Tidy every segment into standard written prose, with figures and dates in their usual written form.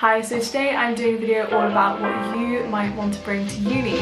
Hi, so today I'm doing a video all about what you might want to bring to uni.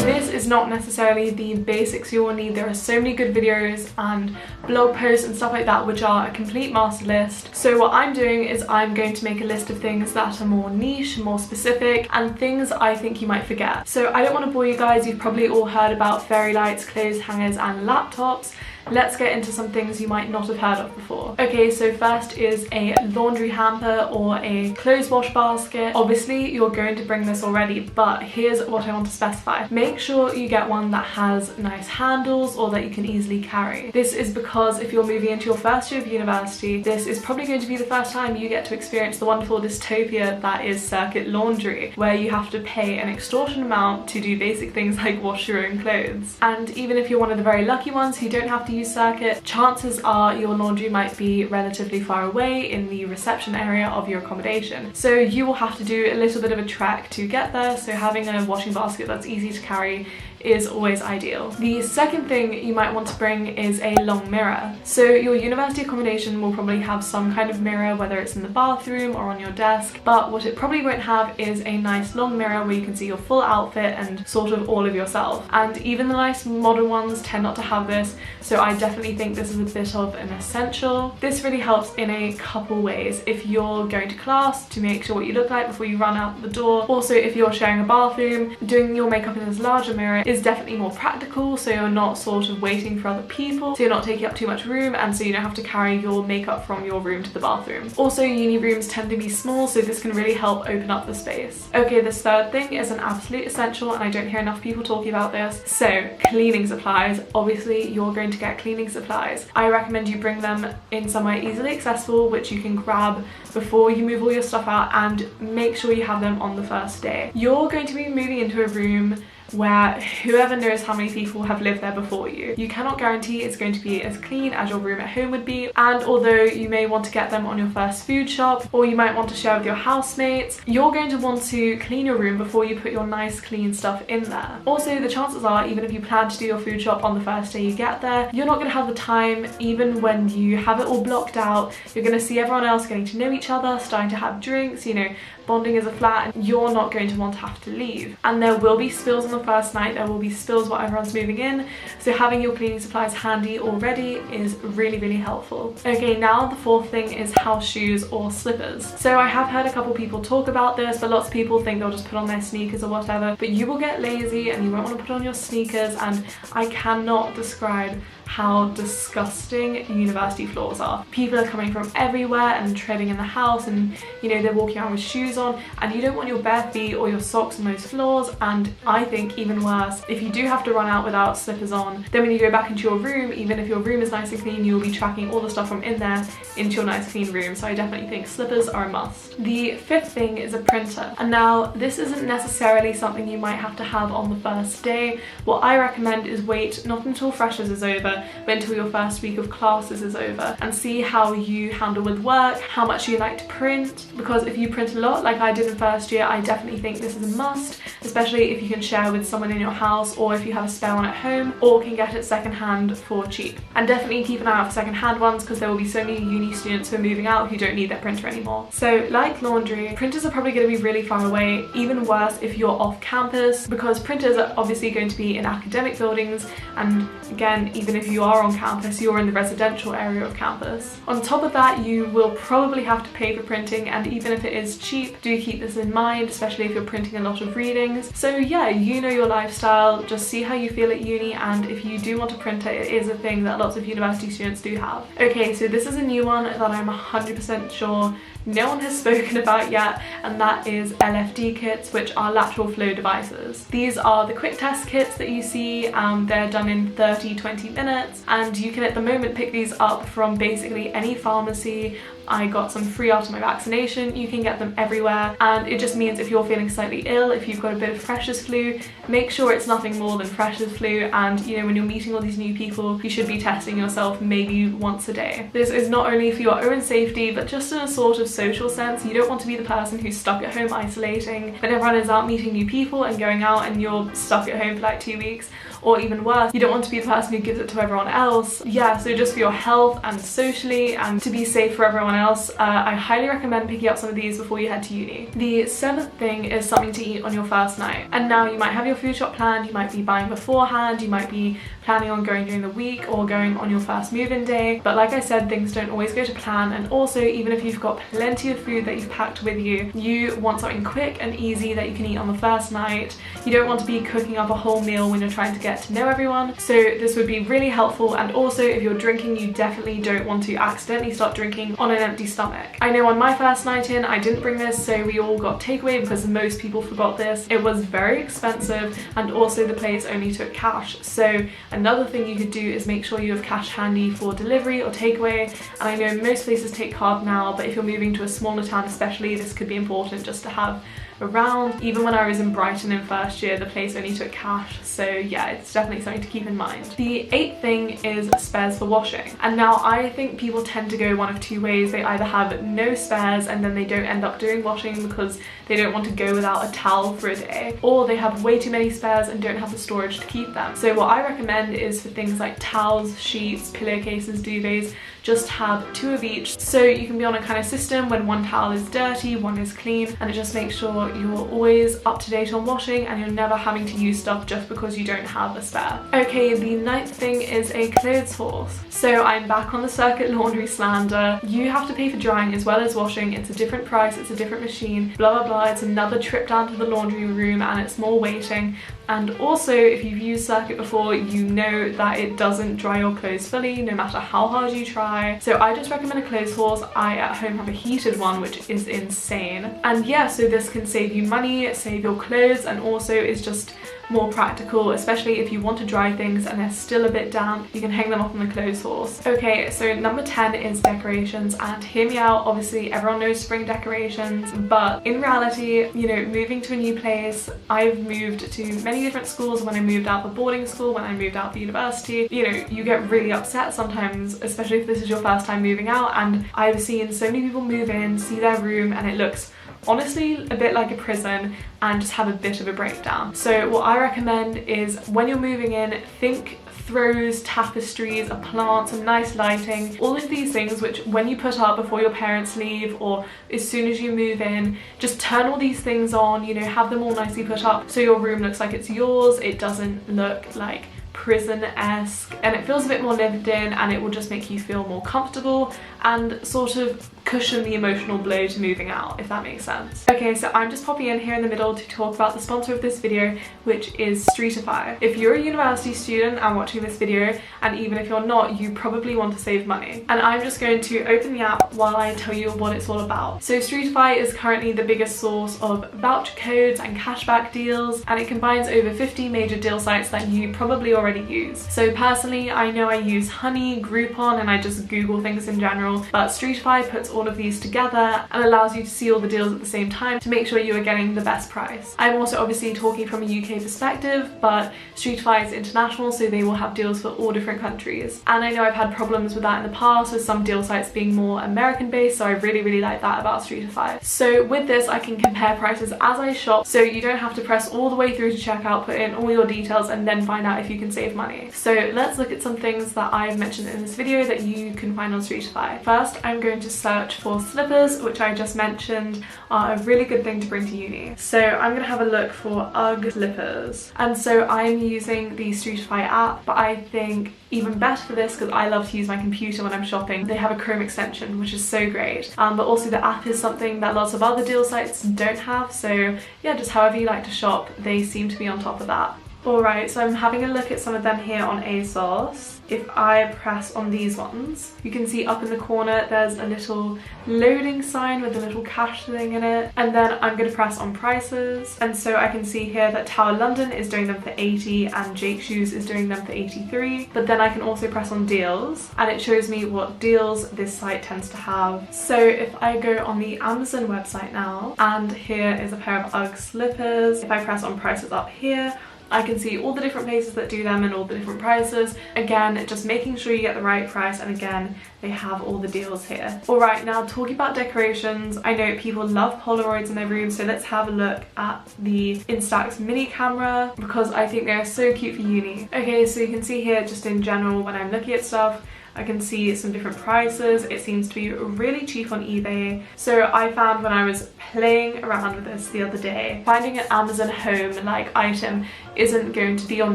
This is not necessarily the basics you will need. There are so many good videos and blog posts and stuff like that which are a complete master list. So what I'm doing is I'm going to make a list of things that are more niche, more specific, and things I think you might forget. So I don't want to bore you guys, you've probably all heard about fairy lights, clothes hangers and laptops. Let's get into some things you might not have heard of before. Okay, so first is a laundry hamper or a clothes wash basket. Obviously, you're going to bring this already, but here's what I want to specify. Make sure you get one that has nice handles or that you can easily carry. This is because if you're moving into your first year of university, this is probably going to be the first time you get to experience the wonderful dystopia that is circuit laundry, where you have to pay an extortionate amount to do basic things like wash your own clothes. And even if you're one of the very lucky ones who don't have to use circuit, chances are your laundry might be relatively far away in the reception area of your accommodation. So you will have to do a little bit of a trek to get there, so having a washing basket that's easy to carry is always ideal. The second thing you might want to bring is a long mirror. So your university accommodation will probably have some kind of mirror, whether it's in the bathroom or on your desk, but what it probably won't have is a nice long mirror where you can see your full outfit and sort of all of yourself. And even the nice modern ones tend not to have this, so I definitely think this is a bit of an essential. This really helps in a couple ways. If you're going to class, to make sure what you look like before you run out the door. Also, if you're sharing a bathroom, doing your makeup in this larger mirror is definitely more practical, so you're not sort of waiting for other people, so you're not taking up too much room, and so you don't have to carry your makeup from your room to the bathroom. Also, uni rooms tend to be small, so this can really help open up the space. Okay, this third thing is an absolute essential, and I don't hear enough people talking about this. So, cleaning supplies. Obviously, you're going to get cleaning supplies. I recommend you bring them in somewhere easily accessible, which you can grab before you move all your stuff out, and make sure you have them on the first day. You're going to be moving into a room where whoever knows how many people have lived there before you. You cannot guarantee it's going to be as clean as your room at home would be, and although you may want to get them on your first food shop, or you might want to share with your housemates, you're going to want to clean your room before you put your nice clean stuff in there. Also, the chances are, even if you plan to do your food shop on the first day you get there, you're not going to have the time. Even when you have it all blocked out, you're going to see everyone else getting to know each other, starting to have drinks, you know, bonding as a flat, and you're not going to want to have to leave. And there will be spills on the first night, there will be spills while everyone's moving in, so having your cleaning supplies handy already is really helpful. Okay, now the fourth thing is house shoes or slippers. So I have heard a couple people talk about this, but lots of people think they'll just put on their sneakers or whatever, but you will get lazy and you won't want to put on your sneakers, and I cannot describe how disgusting university floors are. People are coming from everywhere and treading in the house, and you know, they're walking around with shoes on, and you don't want your bare feet or your socks on those floors. And I think even worse, if you do have to run out without slippers on, then when you go back into your room, even if your room is nice and clean, you will be tracking all the stuff from in there into your nice clean room. So I definitely think slippers are a must. The fifth thing is a printer. And now this isn't necessarily something you might have to have on the first day. What I recommend is wait not until freshers is over, but until your first week of classes is over, and see how you handle with work, how much you like to print, because if you print a lot like I did in first year, I definitely think this is a must, especially if you can share with someone in your house, or if you have a spare one at home, or can get it secondhand for cheap. And definitely keep an eye out for secondhand ones, because there will be so many uni students who are moving out who don't need their printer anymore. So like laundry, printers are probably going to be really far away, even worse if you're off campus, because printers are obviously going to be in academic buildings, and again, even if you are on campus, you're in the residential area of campus. On top of that, you will probably have to pay for printing, and even if it is cheap, do keep this in mind, especially if you're printing a lot of readings. So yeah, you know your lifestyle, just see how you feel at uni, and if you do want a printer, it is a thing that lots of university students do have. Okay, so this is a new one that I'm 100% sure no one has spoken about yet, and that is LFD kits, which are lateral flow devices. These are the quick test kits that you see. They're done in 30-20 minutes, and you can at the moment pick these up from basically any pharmacy. I got some free after my vaccination. You can get them everywhere, and it just means if you're feeling slightly ill, if you've got a bit of freshers flu, make sure it's nothing more than freshers flu, and you know, when you're meeting all these new people, you should be testing yourself maybe once a day. This is not only for your own safety, but just in a sort of social sense. You don't want to be the person who's stuck at home isolating when everyone is out meeting new people and going out, and you're stuck at home for like 2 weeks. Or even worse, you don't want to be the person who gives it to everyone else. Yeah, so just for your health and socially and to be safe for everyone else, I highly recommend picking up some of these before you head to uni. The 7th thing is something to eat on your first night. And now you might have your food shop planned, you might be buying beforehand, you might be planning on going during the week or going on your first move-in day, but like I said, things don't always go to plan. And also, even if you've got plenty of food that you've packed with you, you want something quick and easy that you can eat on the first night. You don't want to be cooking up a whole meal when you're trying to get to know everyone, so this would be really helpful. And also, if you're drinking, you definitely don't want to accidentally start drinking on an empty stomach. I know on my first night in, I didn't bring this, so we all got takeaway because most people forgot this. It was very expensive, and also the place only took cash. So another thing you could do is make sure you have cash handy for delivery or takeaway. And I know most places take card now, but if you're moving to a smaller town especially, this could be important just to have around. Even when I was in Brighton in first year, the place only took cash, so yeah, it's definitely something to keep in mind. The 8th thing is spares for washing. And now I think people tend to go one of two ways. They either have no spares and then they don't end up doing washing because they don't want to go without a towel for a day, or they have way too many spares and don't have the storage to keep them. So what I recommend is for things like towels, sheets, pillowcases, duvets, just have 2 of each, so you can be on a kind of system when one towel is dirty, one is clean, and it just makes sure you're always up to date on washing and you're never having to use stuff just because you don't have a spare. Okay, the 9th thing is a clothes horse. So I'm back on the circuit laundry slander. You have to pay for drying as well as washing. It's a different price, it's a different machine, blah blah blah. It's another trip down to the laundry room and it's more waiting. And also, if you've used Circuit before, you know that it doesn't dry your clothes fully, no matter how hard you try. So I just recommend a clothes horse. I at home have a heated one, which is insane. And yeah, so this can save you money, save your clothes, and also is just more practical, especially if you want to dry things and they're still a bit damp. You can hang them up on the clothes horse. Okay, so number 10 is decorations, and hear me out, obviously everyone knows spring decorations, but in reality, you know, moving to a new place, I've moved to many different schools. When I moved out of boarding school, when I moved out of university, you know, you get really upset sometimes, especially if this is your first time moving out. And I've seen so many people move in, see their room, and it looks honestly a bit like a prison, and just have a bit of a breakdown. So what I recommend is when you're moving in, think throws, tapestries, a plant, some nice lighting, all of these things which when you put up before your parents leave or as soon as you move in, just turn all these things on, you know, have them all nicely put up so your room looks like it's yours. It doesn't look like prison-esque, and it feels a bit more lived in, and it will just make you feel more comfortable and sort of cushion the emotional blow to moving out, if that makes sense. Okay, so I'm just popping in here in the middle to talk about the sponsor of this video, which is Streetify. If you're a university student and watching this video, and even if you're not, you probably want to save money. And I'm just going to open the app while I tell you what it's all about. So Streetify is currently the biggest source of voucher codes and cashback deals, and it combines over 50 major deal sites that you probably already use. So personally, I know I use Honey, Groupon, and I just Google things in general, but Streetify puts all of these together and allows you to see all the deals at the same time to make sure you are getting the best price. I'm also obviously talking from a UK perspective, but Streetify is international, so they will have deals for all different countries. And I know I've had problems with that in the past, with some deal sites being more American based, so I really like that about Streetify. So with this, I can compare prices as I shop, so you don't have to press all the way through to checkout, put in all your details, and then find out if you can save money. So let's look at some things that I've mentioned in this video that you can find on Streetify. First, I'm going to search for slippers, which I just mentioned are a really good thing to bring to uni. So I'm going to have a look for UGG slippers. And so I'm using the Streetify app, but I think even better for this, because I love to use my computer when I'm shopping, they have a Chrome extension, which is so great. But also the app is something that lots of other deal sites don't have. So yeah, just however you like to shop, they seem to be on top of that. Alright, so I'm having a look at some of them here on ASOS. If I press on these ones, you can see up in the corner there's a little loading sign with a little cash thing in it, and then I'm going to press on prices, and so I can see here that Tower London is doing them for 80 and Jake Shoes is doing them for 83, but then I can also press on deals and it shows me what deals this site tends to have. So if I go on the Amazon website now, and here is a pair of UGG slippers, if I press on prices up here, I can see all the different places that do them and all the different prices. Again, just making sure you get the right price, and again, they have all the deals here. Alright, now talking about decorations, I know people love Polaroids in their rooms, so let's have a look at the Instax mini camera because I think they're so cute for uni. Okay, so you can see here just in general when I'm looking at stuff, I can see some different prices. It seems to be really cheap on eBay. So I found when I was playing around with this the other day, finding an Amazon home like item isn't going to be on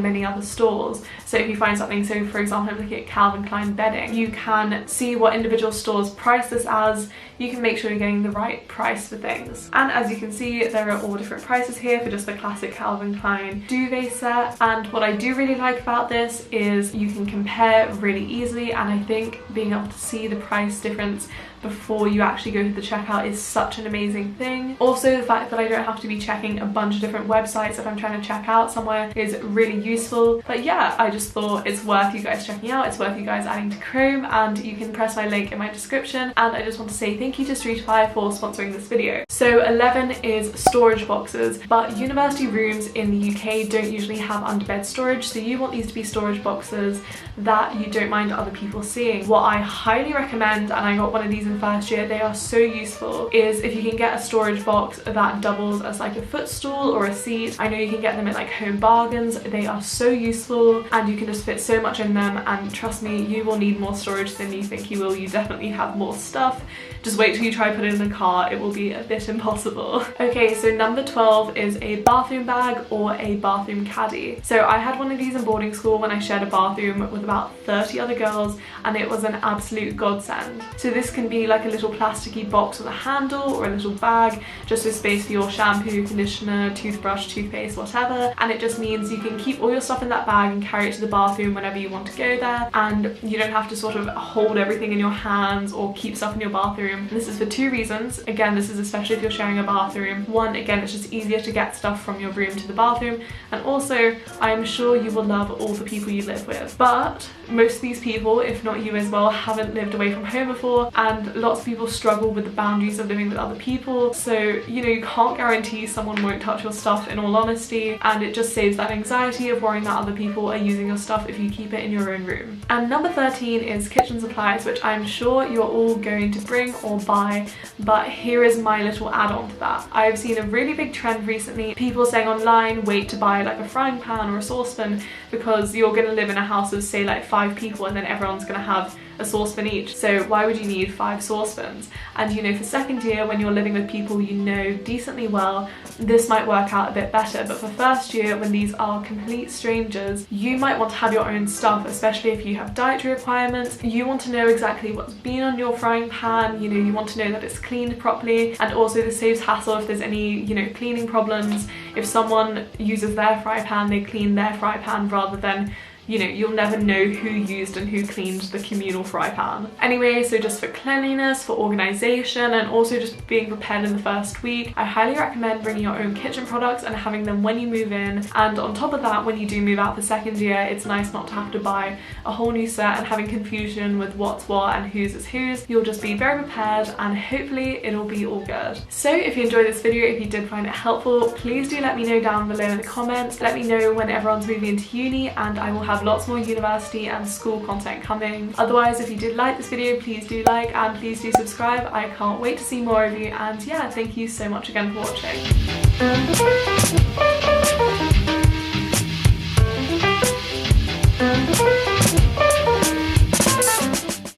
many other stores. So if you find something, so for example I'm looking at Calvin Klein bedding, you can see what individual stores price this as. You can make sure you're getting the right price for things. And as you can see, there are all different prices here for just the classic Calvin Klein duvet set. And what I do really like about this is you can compare really easily, and I think being able to see the price difference before you actually go to the checkout is such an amazing thing. Also, the fact that I don't have to be checking a bunch of different websites if I'm trying to check out somewhere is really useful. But yeah, I just thought it's worth you guys checking out, it's worth you guys adding to Chrome, and you can press my link in my description. And I just want to say thank you to Streetify for sponsoring this video. So 11 is storage boxes, but university rooms in the UK don't usually have underbed storage, so you want these to be storage boxes that you don't mind other people seeing. What I highly recommend, and I got one of these in first year, they are so useful, is if you can get a storage box that doubles as like a footstool or a seat. I know you can get them at like Home Bargains. They are so useful and you can just fit so much in them, and trust me, you will need more storage than you think you will. You definitely have more stuff. Just wait till you try put it in the car, it will be a bit impossible. Okay, so number 12 is a bathroom bag or a bathroom caddy. So I had one of these in boarding school when I shared a bathroom with about 30 other girls, and it was an absolute godsend. So this can be like a little plasticky box with a handle or a little bag, just with space for your shampoo, conditioner, toothbrush, toothpaste, whatever. And it just means you can keep all your stuff in that bag and carry it to the bathroom whenever you want to go there, and you don't have to sort of hold everything in your hands or keep stuff in your bathroom. And this is for two reasons. Again, this is especially if you're sharing a bathroom. One, again, it's just easier to get stuff from your room to the bathroom, and also I am sure you will love all the people you live with. But most of these people, if not you as well, haven't lived away from home before, and lots of people struggle with the boundaries of living with other people. So, you know, you can't guarantee someone won't touch your stuff, in all honesty, and it just saves that anxiety of worrying that other people are using your stuff if you keep it in your own room. And number 13 is kitchen supplies, which I'm sure you're all going to bring or buy, but here is my little add-on to that. I've seen a really big trend recently, people saying online, wait to buy like a frying pan or a saucepan because you're going to live in a house of say like 5 people, and then everyone's going to have a saucepan each. So why would you need 5 saucepans? And you know, for second year, when you're living with people you know decently well, this might work out a bit better. But for first year, when these are complete strangers, you might want to have your own stuff, especially if you have dietary requirements. You want to know exactly what's been on your frying pan, you know, you want to know that it's cleaned properly, and also this saves hassle if there's any, you know, cleaning problems. If someone uses their fry pan, they clean their fry pan rather than, you know, you'll never know who used and who cleaned the communal fry pan. Anyway, so just for cleanliness, for organisation, and also just being prepared in the first week, I highly recommend bringing your own kitchen products and having them when you move in. And on top of that, when you do move out for second year, it's nice not to have to buy a whole new set and having confusion with what's what and whose is whose. You'll just be very prepared, and hopefully it'll be all good. So if you enjoyed this video, if you did find it helpful, please do let me know down below in the comments. Let me know when everyone's moving into uni, and I will have lots more university and school content coming. Otherwise, if you did like this video, please do like and please do subscribe. I can't wait to see more of you, and yeah, thank you so much again for watching.